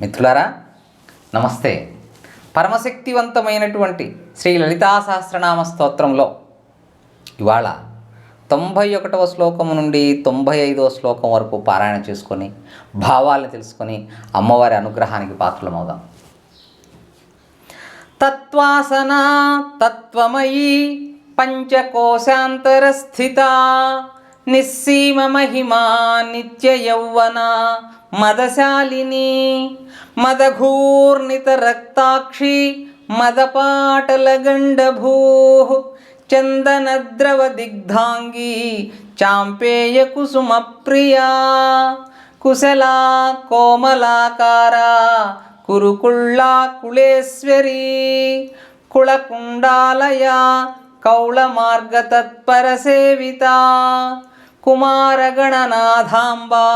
మిత్రులారా నమస్తే. పరమశక్తివంతమైనటువంటి శ్రీ లలితా సహస్రనామ స్తోత్రంలో ఇవాళ 91వ శ్లోకము నుండి 95వ శ్లోకం వరకు పారాయణ చేసుకొని భావాలను తెలుసుకొని అమ్మవారి అనుగ్రహానికి పాత్రలమవుదాం. తత్వాసనా తత్వమయీ పంచకోశాంతరస్థిత నిస్సీమ మహిమా నిత్య యౌవన మదశాలిని మదఘూర్ణిత రక్తాక్షి మదపాటలగండభూ చందనద్రవ దిగ్ధాంగి చాంపేయ కుసుమ ప్రియా కుశలా కోమలాకారా కురుకుళ్ళా కుళేశ్వరీ కుళకుండాలయ కౌళమార్గతత్పర సేవిత కుమారగణనాథాంబా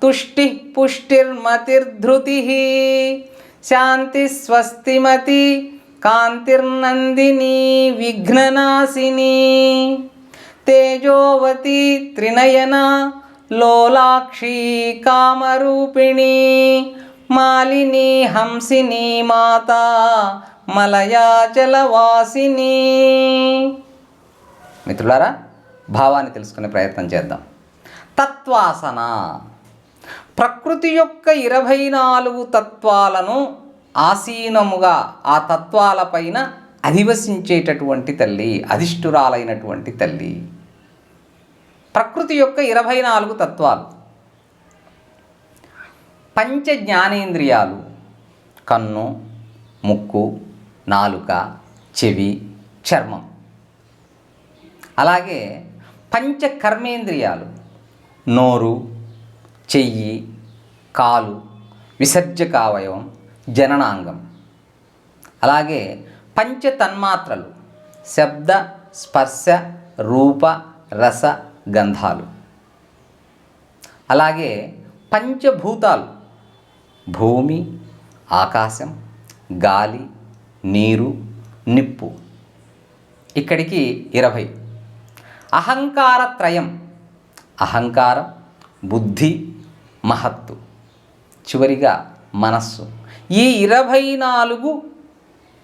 తుష్టి పుష్టిర్మతిర్ధృతి శాంతి స్వస్తిమతి కాంతిర్నందిని విఘ్ననాశిని తేజోవతి త్రినయన లోలాక్షి కామరూపిణి మాలిని హంసిని మాతా మలయాచలవాసిని. మిత్రులారా, భావాన్ని తెలుసుకునే ప్రయత్నం చేద్దాం. తత్వాసన ప్రకృతి యొక్క 24 తత్వాలను ఆసీనముగా ఆ తత్వాలపైన అధివసించేటటువంటి తల్లి, అధిష్ఠురాలైనటువంటి తల్లి. ప్రకృతి యొక్క 24 తత్వాలు. పంచ జ్ఞానేంద్రియాలు కన్ను, ముక్కు, నాలుక, చెవి, చర్మం. అలాగే పంచ కర్మేంద్రియాలు నోరు, చెయ్యి, కాలు, విసర్జకావయవం, జననాంగం. అలాగే పంచ తన్మాత్రలు శబ్ద, స్పర్శ, రూప, రస, గంధాలు. అలాగే పంచభూతాలు భూమి, ఆకాశం, గాలి, నీరు, నిప్పు. ఇక్కడికి 20. అహంకారత్రయం అహంకారం, బుద్ధి, మహత్తు, చివరిగా మనస్సు. ఈ 24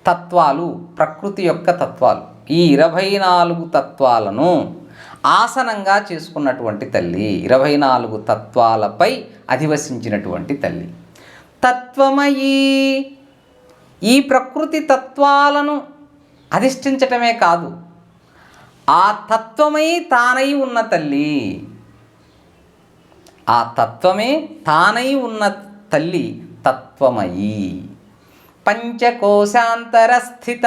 తత్వాలు ప్రకృతి యొక్క తత్వాలు. ఈ 24 తత్వాలను ఆసనంగా చేసుకున్నటువంటి తల్లి, 24 తత్వాలపై అధివసించినటువంటి తల్లి. తత్వమయీ ఈ ప్రకృతి తత్వాలను అధిష్ఠించటమే కాదు, ఆ తత్వమై తానై ఉన్న తల్లి. ఆ తత్వమే తానై ఉన్న తల్లి తత్వమయీ. పంచకోశాంతర స్థిత.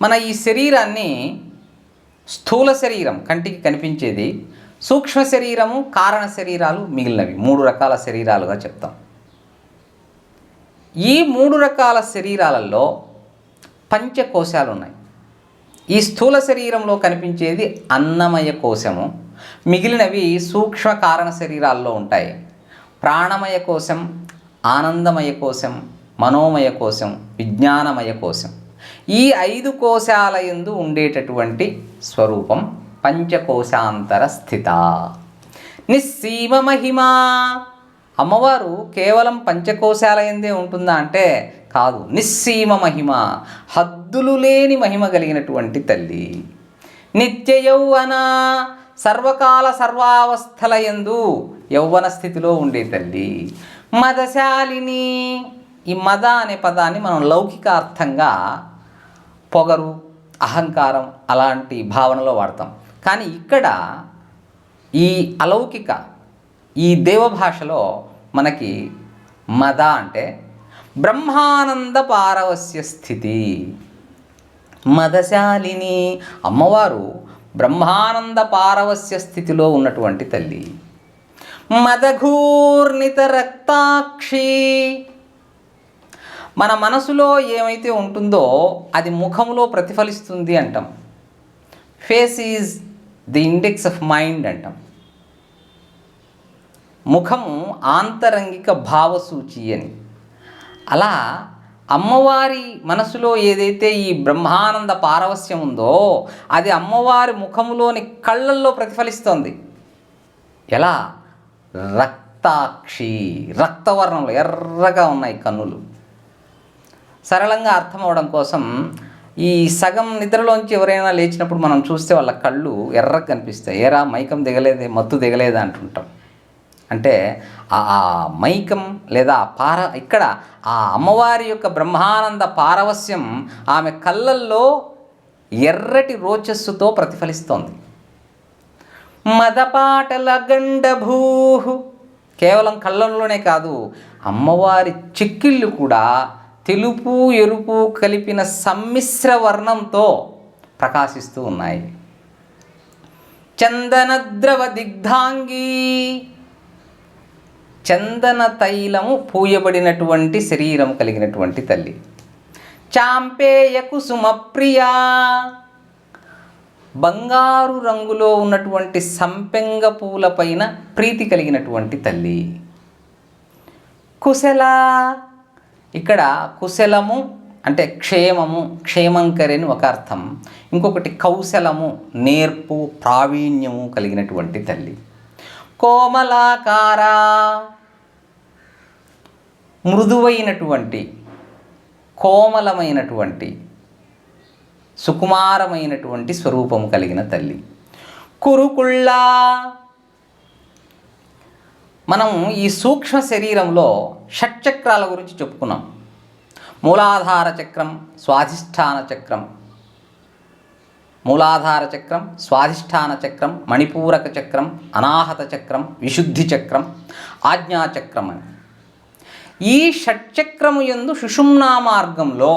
మన ఈ శరీరాన్ని స్థూల శరీరం కంటికి కనిపించేది, సూక్ష్మ శరీరము, కారణ శరీరాలు, మిగిలినవి 3 రకాల శరీరాలుగా చెప్తాం. ఈ 3 రకాల శరీరాలలో పంచకోశాలు ఉన్నాయి. ఈ స్థూల శరీరంలో కనిపించేది అన్నమయ కోశము, మిగిలినవి సూక్ష్మ కారణ శరీరాల్లో ఉంటాయి. ప్రాణమయ కోశం, ఆనందమయ కోశం, మనోమయ కోశం, విజ్ఞానమయ కోశం. ఈ 5 కోశాల యందు ఉండేటటువంటి స్వరూపం పంచకోశాంతర స్థిత. నిస్సీమ మహిమా. అమ్మవారు కేవలం పంచకోశాల యందే ఉంటుందా అంటే కాదు, నిస్సీమ మహిమ, హద్దులు లేని మహిమ కలిగినటువంటి తల్లి. నిత్య యౌవన సర్వకాల సర్వావస్థల యందు యౌవన స్థితిలో ఉండే తల్లి. మదశాలిని. ఈ మద అనే పదాన్ని మనం లౌకిక అర్థంగా పొగరు, అహంకారం అలాంటి భావనలో వాడతాం. కానీ ఇక్కడ ఈ అలౌకిక ఈ దేవభాషలో మనకి మద అంటే బ్రహ్మానంద పారవస్య స్థితి. మదశాలిని. అమ్మవారు బ్రహ్మానంద పారవస్య స్థితిలో ఉన్నటువంటి తల్లి. మదఘూర్ణిత రక్తాక్షి. మన మనసులో ఏమైతే ఉంటుందో అది ముఖంలో ప్రతిఫలిస్తుంది అంటాం. Face is the index of mind అంటాం. ముఖము ఆంతరంగిక భావసూచి అని. అలా అమ్మవారి మనసులో ఏదైతే ఈ బ్రహ్మానంద పారవస్యం ఉందో అది అమ్మవారి ముఖములోని కళ్ళల్లో ప్రతిఫలిస్తోంది. ఎలా? రక్త రక్తాక్షి, రక్తవర్ణంలో ఎర్రగా ఉన్నాయి కన్నులు. సరళంగా అర్థం అవడం కోసం ఈ సగం నిద్రలోంచి ఎవరైనా లేచినప్పుడు మనం చూస్తే వాళ్ళ కళ్ళు ఎర్రగా కనిపిస్తాయి. ఏరా మైకం దిగలేదే, మత్తు దిగలేదా అంటుంటాం. అంటే ఆ మైకం లేదా ఇక్కడ ఆ అమ్మవారి యొక్క బ్రహ్మానంద పారవస్యం ఆమె కళ్ళల్లో ఎర్రటి రోచస్సుతో ప్రతిఫలిస్తోంది. మదపాటల గండభూ, కేవలం కళ్ళల్లోనే కాదు, అమ్మవారి చిక్కిళ్ళు కూడా తెలుపు ఎరుపు కలిపిన సమ్మిశ్ర వర్ణంతో ప్రకాశిస్తూ ఉన్నాయి. చందనద్రవ దిగ్ధాంగి, చందన తైలము పూయబడినటువంటి శరీరం కలిగినటువంటి తల్లి. చాంపేయ కుసుమ ప్రియా, బంగారు రంగులో ఉన్నటువంటి సంపెంగ పూలపైన ప్రీతి కలిగినటువంటి తల్లి. కుశల, ఇక్కడ కుశలము అంటే క్షేమము, క్షేమంకరి అని ఒక అర్థం. ఇంకొకటి కౌశలము, నేర్పు, ప్రావీణ్యము కలిగినటువంటి తల్లి. కోమలాకార, మృదువైనటువంటి, కోమలమైనటువంటి, సుకుమారమైనటువంటి స్వరూపము కలిగిన తల్లి. కురుకుళ్ళ, మనం ఈ సూక్ష్మ శరీరంలో షట్చక్రాల గురించి చెప్పుకున్నాం. మూలాధార చక్రం, స్వాధిష్టాన చక్రం, మూలాధార చక్రం, స్వాధిష్టాన చక్రం, మణిపూరక చక్రం, అనాహత చక్రం, విశుద్ధి చక్రం, ఆజ్ఞాచక్రం అని. ఈ షట్చక్రము యందు సుషుమ్నా మార్గంలో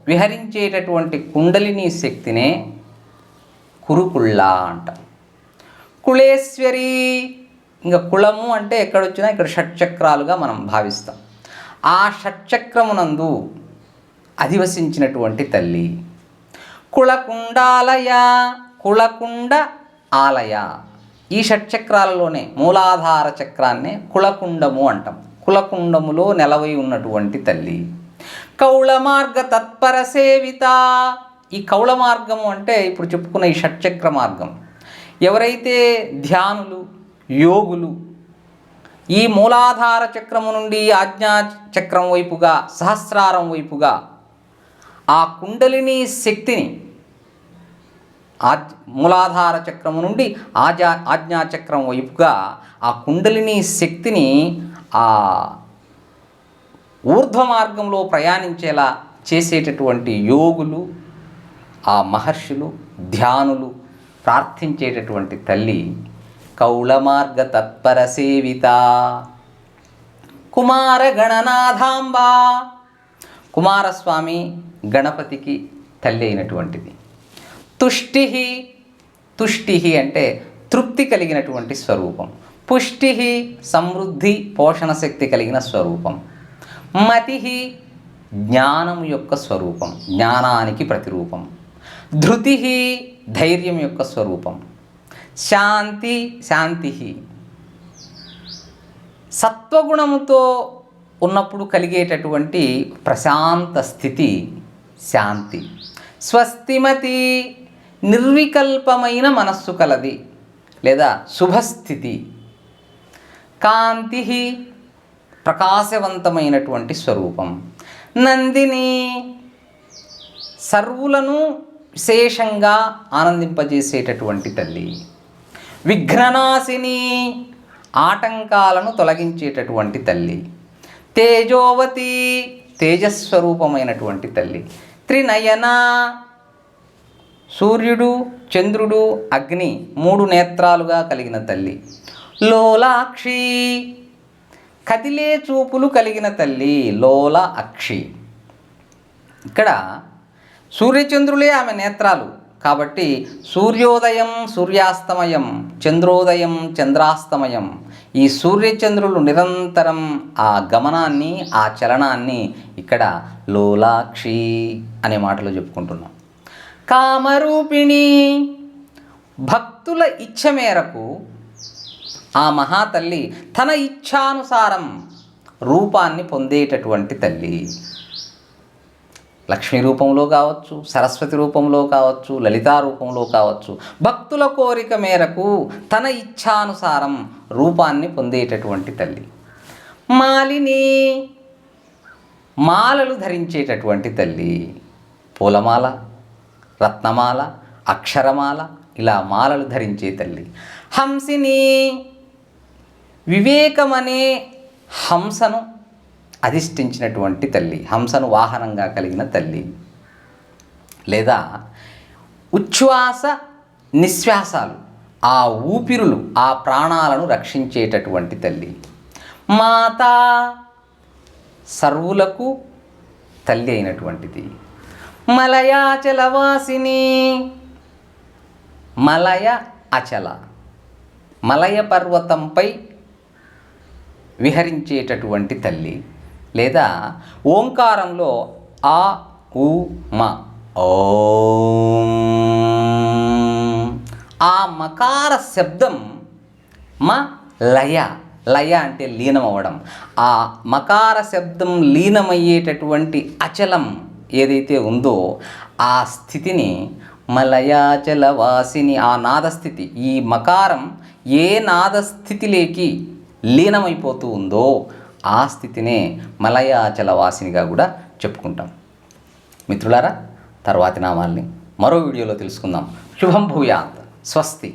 విహరించేటటువంటి కుండలిని శక్తినే కురుకుళ్ళ అంట. కుళేశ్వరి, ఇంకా కుళము అంటే ఎక్కడొచ్చినా ఇక్కడ షట్చక్రాలుగా మనం భావిస్తాం. ఆ షట్చక్రమునందు అధివసించినటువంటి తల్లి. కుళకుండాలయ, కుళకుండ ఆలయ, ఈ షట్చక్రాలలోనే మూలాధార చక్రాన్నే కుళకుండము అంటాం. కుళకుండములో నెలవై ఉన్నటువంటి తల్లి. కౌళ మార్గ తత్పర సేవిత, ఈ కౌళ మార్గము అంటే ఇప్పుడు చెప్పుకున్న ఈ షట్చక్ర మార్గం. ఎవరైతే ధ్యానులు, యోగులు ఈ మూలాధార చక్రము నుండి ఆజ్ఞా చక్రం వైపుగా, సహస్రారం వైపుగా ఆ కుండలిని శక్తిని, మూలాధార చక్రము నుండి ఆజ్ఞాచక్రం వైపుగా ఆ కుండలిని శక్తిని ఆ ఊర్ధ్వ మార్గంలో ప్రయాణించేలా చేసేటటువంటి యోగులు, ఆ మహర్షులు, ధ్యానులు ప్రార్థించేటటువంటి తల్లి కౌళమార్గ తత్పర సేవిత. కుమార గణనాథాంబ, కుమారస్వామి గణపతికి తల్లి అయినటువంటిది. తుష్టి, తుష్టి అంటే తృప్తి కలిగినటువంటి స్వరూపం. పుష్టి, సమృద్ధి, పోషణ శక్తి కలిగిన స్వరూపం. మతి, జ్ఞానం యొక్క స్వరూపం, జ్ఞానానికి ప్రతిరూపం. ధృతి, ధైర్యం యొక్క స్వరూపం. శాంతి, శాంతి సత్వగుణముతో ఉన్నప్పుడు కలిగేటటువంటి ప్రశాంత స్థితి శాంతి. స్వస్తిమతి, నిర్వికల్పమైన మనస్సు కలది లేదా శుభస్థితి. కాంతి, ప్రకాశవంతమైనటువంటి స్వరూపం. నందిని, సర్వులను విశేషంగా ఆనందింపజేసేటటువంటి తల్లి. విఘ్ననాశిని, ఆటంకాలను తొలగించేటటువంటి తల్లి. తేజోవతి, తేజస్వరూపమైనటువంటి తల్లి. త్రినయన, సూర్యుడు, చంద్రుడు, అగ్ని 3 నేత్రాలుగా కలిగిన తల్లి. లోలాక్షి, కదిలే చూపులు కలిగిన తల్లి. లోల అక్షి, ఇక్కడ సూర్యచంద్రులే ఆమె నేత్రాలు కాబట్టి సూర్యోదయం, సూర్యాస్తమయం, చంద్రోదయం, చంద్రాస్తమయం, ఈ సూర్యచంద్రులు నిరంతరం ఆ గమనాన్ని, ఆ చలనాన్ని ఇక్కడ లోలాక్షి అనే మాటలో చెప్పుకుంటున్నాం. కామరూపిణి, భక్తుల ఇచ్ఛ మేరకు ఆ మహాతల్లి తన ఇచ్ఛానుసారం రూపాన్ని పొందేటటువంటి తల్లి. లక్ష్మీ రూపంలో కావచ్చు, సరస్వతి రూపంలో కావచ్చు, లలితా రూపంలో కావచ్చు, భక్తుల కోరిక మేరకు తన ఇచ్ఛానుసారం రూపాన్ని పొందేటటువంటి తల్లి. మాలిని మాలలు ధరించేటటువంటి తల్లి. పూలమాల, రత్నమాల, అక్షరమాల, ఇలా మాలలు ధరించే తల్లి. హంసిని వివేకమనే హంసను అధిష్ఠించినటువంటి తల్లి, హంసను వాహనంగా కలిగిన తల్లి. లేదా ఉచ్ఛ్వాస నిశ్వాసాలు, ఆ ఊపిరులు, ఆ ప్రాణాలను రక్షించేటటువంటి తల్లి. మాత సర్వులకు తల్లి అయినటువంటిది. మలయాచలవాసిని మలయ అచల, మలయ పర్వతంపై విహరించేటటువంటి తల్లి. లేదా ఓంకారంలో ఆ ఉ మ ఓం, ఆ మకార శబ్దం మ లయ, లయ అంటే లీనం అవ్వడం. ఆ మకార శబ్దం లీనమయ్యేటటువంటి అచలం ఏదైతే ఉందో ఆ స్థితిని మలయాచలవాసిని, ఆ నాదస్థితి, ఈ మకారం ఏ నాదస్థితిలోకి లీనమైపోతూ ఉందో ఆ స్థితినే మలయాచలవాసినిగా కూడా చెప్పుకుంటాం. మిత్రులారా, తర్వాతి నామాల్ని మరో వీడియోలో తెలుసుకుందాం. శుభం భూయాత్. స్వస్తి.